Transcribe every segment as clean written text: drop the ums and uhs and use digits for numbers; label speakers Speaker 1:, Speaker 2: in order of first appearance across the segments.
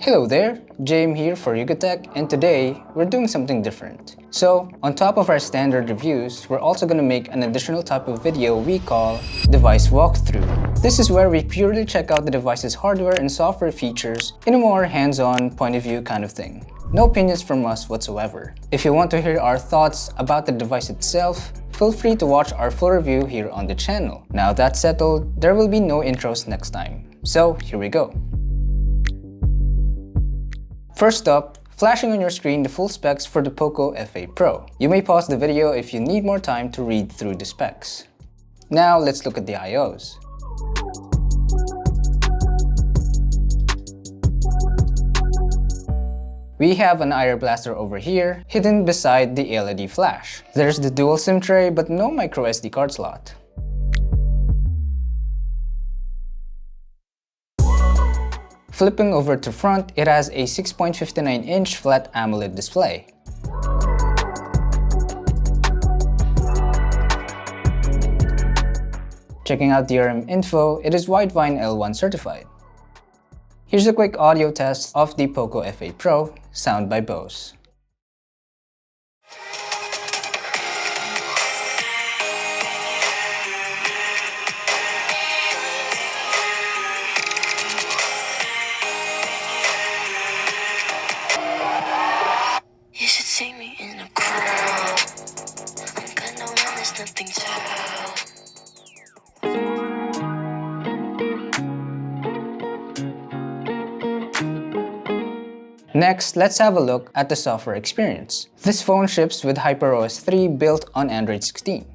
Speaker 1: Hello there, James here for YugaTech, and today we're doing something different. So, on top of our standard reviews, we're also going to make an additional type of video we call Device Walkthrough. This is where we purely check out the device's hardware and software features in a more hands-on, point-of-view kind of thing. No opinions from us whatsoever. If you want to hear our thoughts about the device itself, feel free to watch our full review here on the channel. Now that's settled, there will be no intros next time. So, here we go. First up, flashing on your screen the full specs for the POCO F8 Pro. You may pause the video if you need more time to read through the specs. Now let's look at the I/Os. We have an IR blaster over here, hidden beside the LED flash. There's the dual SIM tray but no micro SD card slot. Flipping over to front, it has a 6.59-inch flat AMOLED display. Checking out the DRM info, it is Widevine L1 certified. Here's a quick audio test of the POCO F8 Pro, sound by Bose.
Speaker 2: You should see me in a crowd. I'm gonna win, there's nothing to.
Speaker 1: Next, let's have a look at the software experience. This phone ships with HyperOS 3 built on Android 16.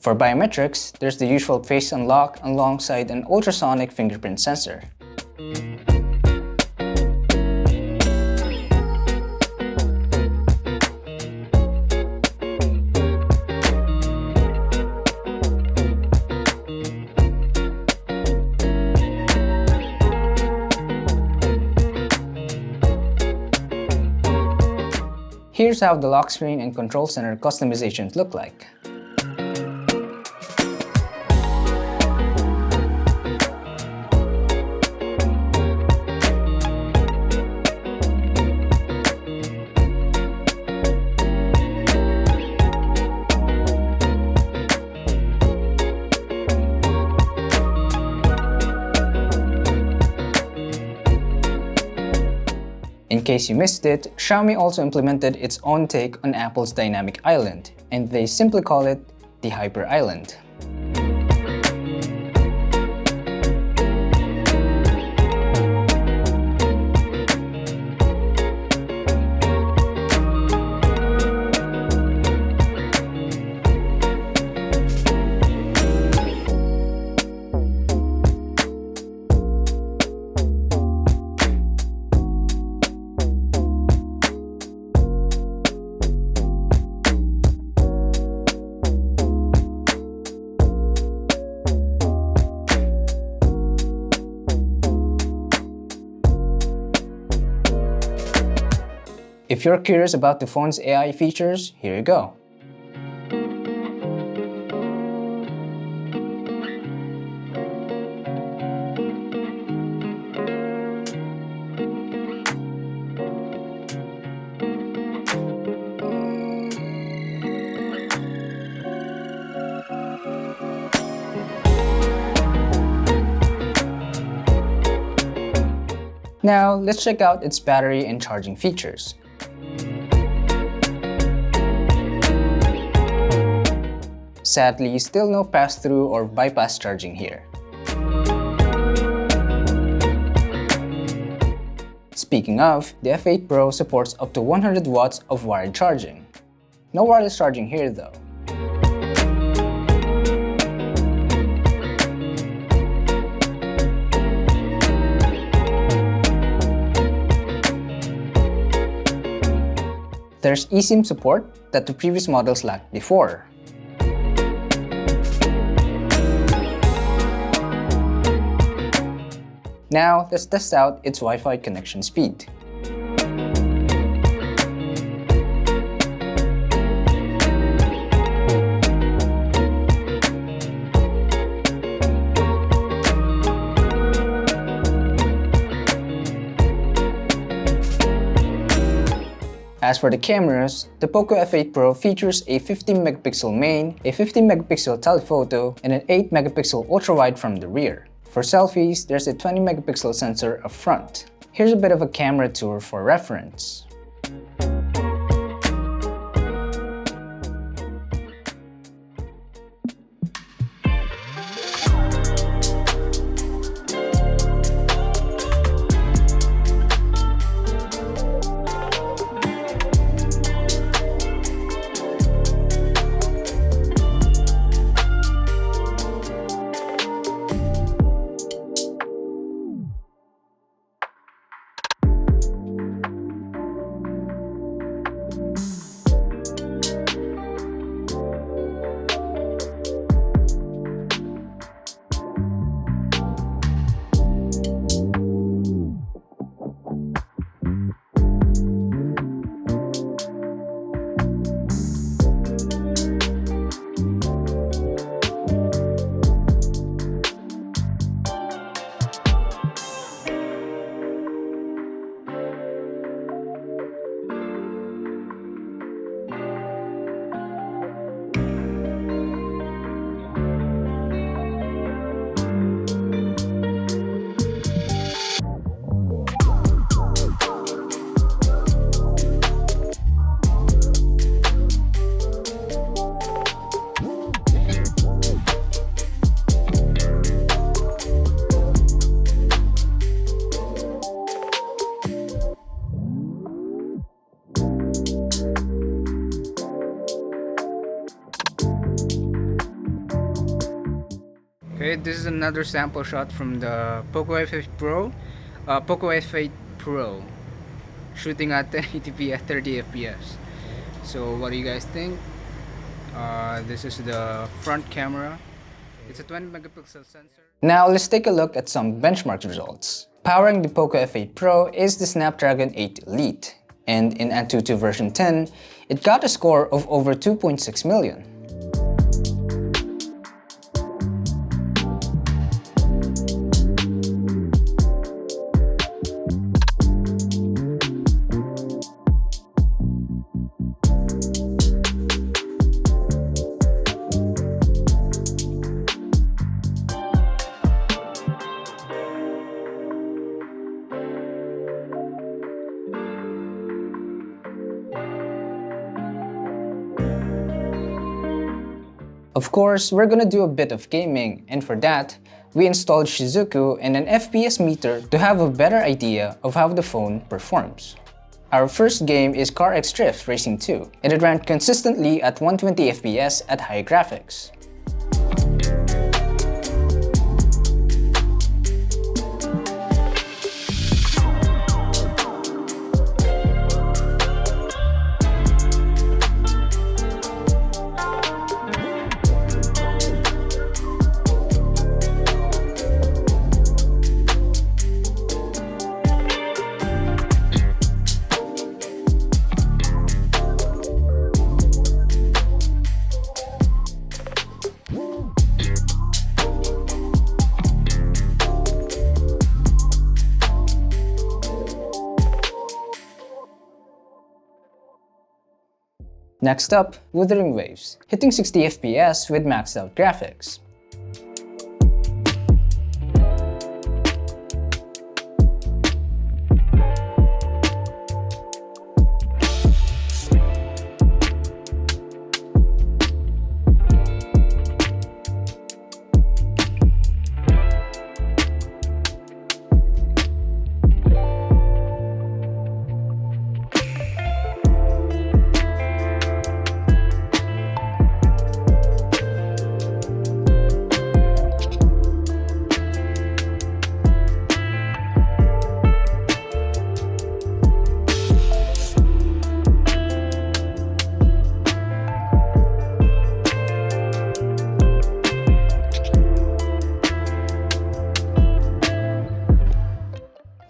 Speaker 1: For biometrics, there's the usual face unlock alongside an ultrasonic fingerprint sensor. Here's how the lock screen and control center customizations look like. In case you missed it, Xiaomi also implemented its own take on Apple's dynamic island, and they simply call it the HyperIsland. If you're curious about the phone's AI features, here you go. Now, let's check out its battery and charging features. Sadly, still no pass-through or bypass charging here. Speaking of, the F8 Pro supports up to 100 watts of wired charging. No wireless charging here though. There's eSIM support that the previous models lacked before. Now, let's test out its Wi-Fi connection speed. As for the cameras, the POCO F8 Pro features a 50-megapixel main, a 50-megapixel telephoto, and an 8-megapixel ultrawide from the rear. For selfies, there's a 20-megapixel sensor up front. Here's a bit of a camera tour for reference. Okay, this is another sample shot from the POCO F8 Pro. POCO F8 Pro shooting at 1080p at 30 fps. So what do you guys think? This is the front camera. It's a 20 megapixel sensor. Now let's take a look at some benchmark results. Powering the POCO F8 Pro is the Snapdragon 8 Elite, and in Antutu version 10, it got a score of over 2.6 million. Of course, we're gonna do a bit of gaming, and for that, we installed Shizuku and an FPS meter to have a better idea of how the phone performs. Our first game is CarX Drift Racing 2, and it ran consistently at 120 FPS at high graphics. Next up, Wuthering Waves, hitting 60 FPS with maxed out graphics.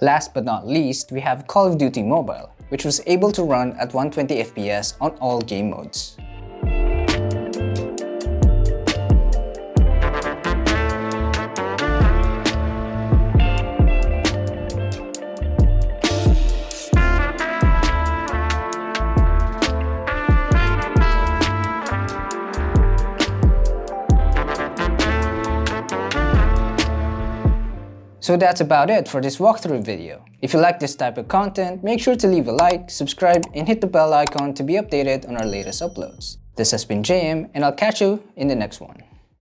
Speaker 1: Last but not least, we have Call of Duty Mobile, which was able to run at 120 FPS on all game modes. So that's about it for this walkthrough video. If you like this type of content, make sure to leave a like, subscribe, and hit the bell icon to be updated on our latest uploads. This has been JM, and I'll catch you in the next one.